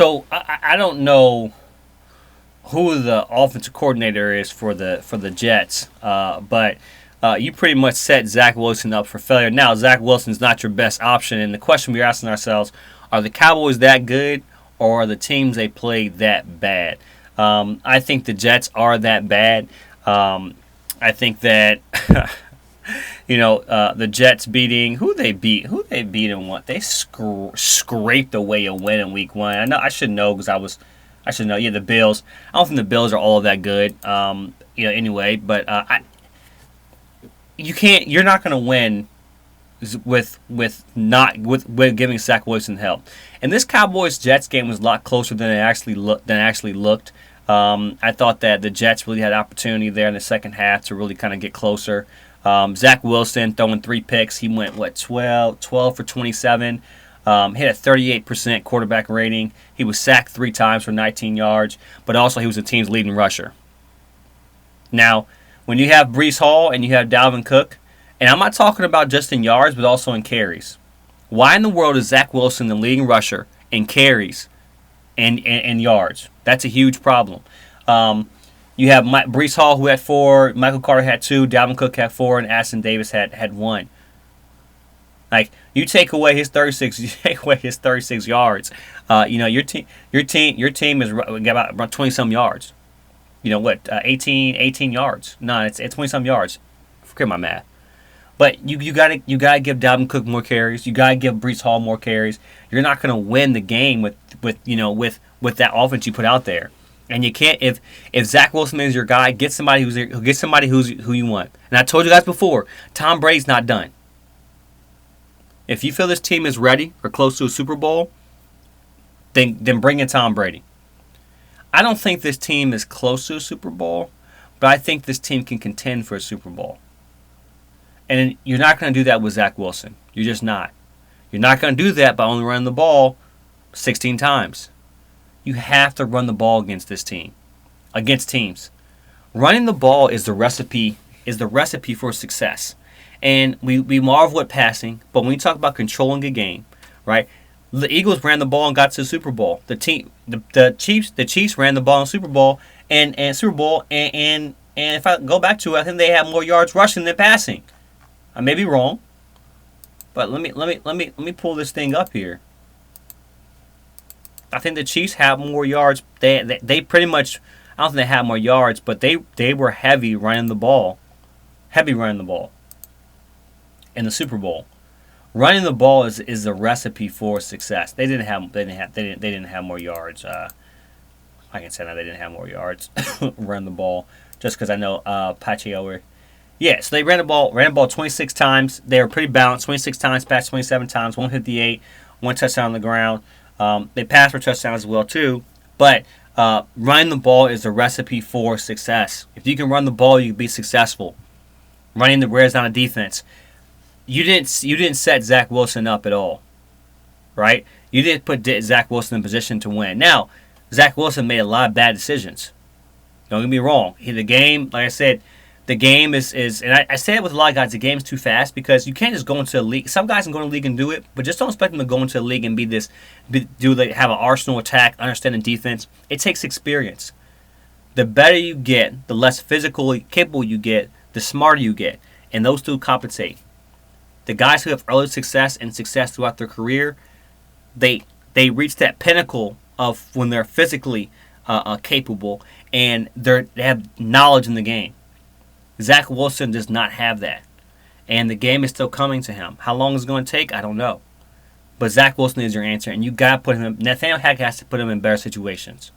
So I don't know who the offensive coordinator is for the Jets, but you pretty much set Zach Wilson up for failure. Now, Zach Wilson's not your best option, and the question we're asking ourselves: are the Cowboys that good, or are the teams they play that bad? I think the Jets are that bad. I think that the Jets beating who they beat and what they scraped away a win in Week 1. I know I should know because I should know. Yeah, the Bills. I don't think the Bills are all that good. Anyway, but you're not going to win with giving Zach Wilson help. And this Cowboys Jets game was a lot closer than it actually looked. I thought that the Jets really had opportunity there in the second half to really kind of get closer. Zach Wilson throwing 3 picks. He went 12 for 27. Hit a 38% quarterback rating. He was sacked 3 times for 19 yards, but also he was the team's leading rusher. Now, when you have Breece Hall and you have Dalvin Cook, and I'm not talking about just in yards, but also in carries. Why in the world is Zach Wilson the leading rusher in carries and yards? That's a huge problem. You have Breece Hall, who had 4, Michael Carter had 2, Dalvin Cook had 4, and Aston Davis had 1. Like, you take away his 36 yards. Your team is about 20-some yards. 18 yards. No, it's 20-some yards. Forget my math. But you gotta give Dalvin Cook more carries. You gotta give Breece Hall more carries. You're not gonna win the game with that offense you put out there. And you can't if Zach Wilson is your guy, get somebody who you want. And I told you guys before, Tom Brady's not done. If you feel this team is ready or close to a Super Bowl, then bring in Tom Brady. I don't think this team is close to a Super Bowl, but I think this team can contend for a Super Bowl. And you're not going to do that with Zach Wilson. You're just not. You're not going to do that by only running the ball 16 times. You have to run the ball against this team. Against teams. Running the ball is the recipe for success. And we marvel at passing, but when you talk about controlling a game, right? The Eagles ran the ball and got to the Super Bowl. The Chiefs ran the ball in Super Bowl and if I go back to it, I think they had more yards rushing than passing. I may be wrong, but let me pull this thing up here. I think the Chiefs have more yards. They pretty much, I don't think they have more yards, but they were heavy running the ball in the Super Bowl. Running the ball is the recipe for success. They didn't have more yards. I can say that they didn't have more yards run the ball just because I know Pache over. Yeah, so they ran the ball 26 times. They were pretty balanced. 26 times, passed 27 times, 158, 1 touchdown on the ground. They passed for touchdowns as well too. But running the ball is the recipe for success. If you can run the ball, you can be successful. Running the wears down a defense. You didn't set Zach Wilson up at all, right? You didn't put Zach Wilson in position to win. Now, Zach Wilson made a lot of bad decisions. Don't get me wrong. The game, like I said, the game is and I say it with a lot of guys, the game's too fast because you can't just go into the league. Some guys can go into the league and do it, but just don't expect them to go into the league and have an arsenal attack, understand the defense. It takes experience. The better you get, the less physically capable you get, the smarter you get. And those two compensate. The guys who have early success and success throughout their career, they reach that pinnacle of when they're physically capable and they have knowledge in the game. Zach Wilson does not have that. And the game is still coming to him. How long is it going to take? I don't know. But Zach Wilson is your answer, and you got to put him in. Nathaniel Hackett has to put him in better situations.